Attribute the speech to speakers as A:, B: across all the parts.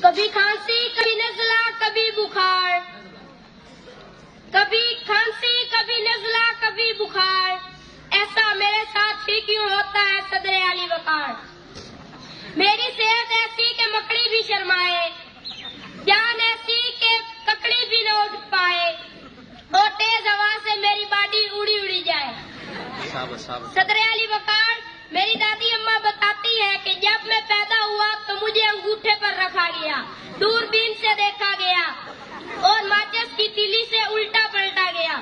A: کبھی کھانسی کبھی نزلہ کبھی بخار، کبھی کھانسی کبھی نزلہ کبھی بخار، ایسا میرے ساتھ ہی کیوں ہوتا ہے صدر علی وقار؟ میری صحت ایسی کہ مکڑی بھی شرمائے، جان ایسی کہ ککڑی بھی نہ اٹھ پائے، اور تیز ہوا سے میری باڈی اڑی اڑی جائے۔ صدر علی وقار، میری دادی اماں بتاتی ہے کہ جب میں پیدا ہوا تو مجھے انگوٹھے پر رکھا گیا، دوربین سے دیکھا گیا اور ماچس کی تیلی سے الٹا پلٹا گیا،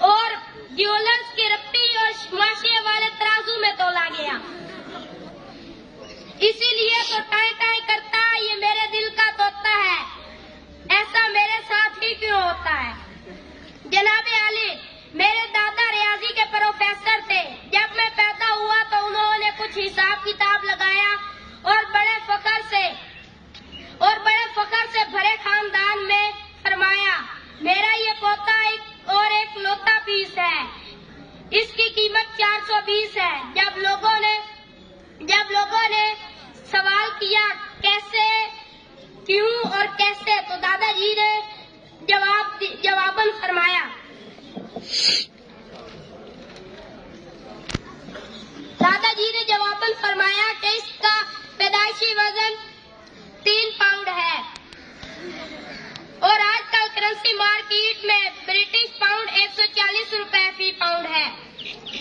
A: اور جیولرز کی رپٹی اور ماشیے والے ترازو میں تولا گیا۔ اسی لیے تو ٹائیں ٹائیں کرتا یہ میرے دل کا طوطا ہے، ایسا میرے ساتھ ہی کیوں ہوتا ہے؟ جناب عالی، میرے دادا ریاضی کے پروفیسر تھے۔ جب میں پیدا ہوا تو انہوں نے کچھ حساب کتاب لگایا اور بڑے فخر سے بھرے خاندان میں فرمایا، میرا یہ پوتا ایک لوتا پیس ہے، اس کی قیمت 420 ہے۔ جب لوگوں نے سوال کیا کیسے، کیوں اور کیسے، تو دادا جی نے جواباً فرمایا کہ اس کا پیدائشی وزن 3 پاؤنڈ ہے، اور آج کل کرنسی مارکیٹ میں برٹش پاؤنڈ 140 روپے فی پاؤنڈ ہے۔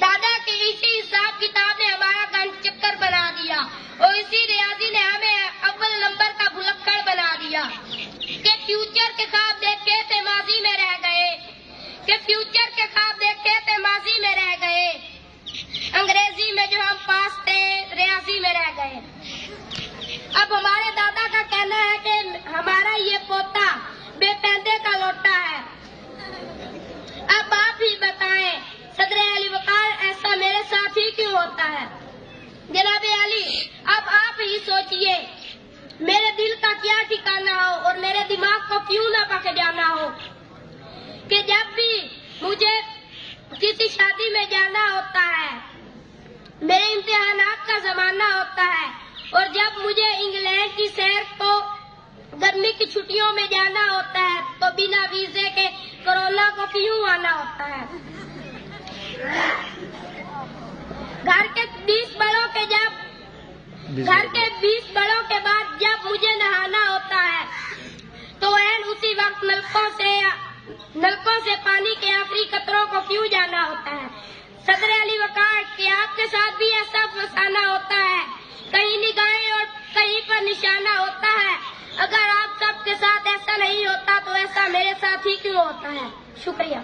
A: دادا کے اسی حساب کتاب نے ہمارا گن چکر بنا دیا، اور اسی ریاضی نے ہمیں اول نمبر کا بھلکڑ بنا دیا کہ فیوچر کے خواب دیکھے تھے ماضی میں رہ گئے، انگریزی میں جو ہم پاس تھے ریاضی میں رہ گئے۔ اب ہمارے دادا کا کہنا ہے کہ ہمارا یہ پوتا بے پیندے کا لوٹا ہے۔ اب آپ ہی بتائیں صدر علی وقار، ایسا میرے ساتھ ہی کیوں ہوتا ہے؟ جناب علی، اب آپ ہی سوچئے میرے دل کا کیا ٹھکانا ہو اور میرے دماغ کو کیوں نہ پک جانا ہو کہ جب بھی مجھے کسی شادی میں جانا ہوتا ہے، میرے امتحانات کا زمانہ ہوتا ہے، اور جب مجھے انگلینڈ کی سیر کو گرمی کی چھٹیوں میں جانا ہوتا ہے تو بنا ویزے کے کرونا کو کیوں آنا ہوتا ہے؟ گھر کے 20 بڑوں کے بعد جب مجھے نہانا ہوتا ہے تو اسی وقت نلکوں سے پانی کے آخری قطروں کو کیوں جانا ہوتا ہے؟ صدر علی وقار، کہ آپ کے ساتھ بھی ایسا فسانہ ہوتا ہے، کہیں نگاہیں اور کہیں پر نشانہ ہوتا ہے؟ اگر آپ سب کے ساتھ ایسا نہیں ہوتا تو ایسا میرے ساتھ ہی کیوں ہوتا ہے؟ شکریہ۔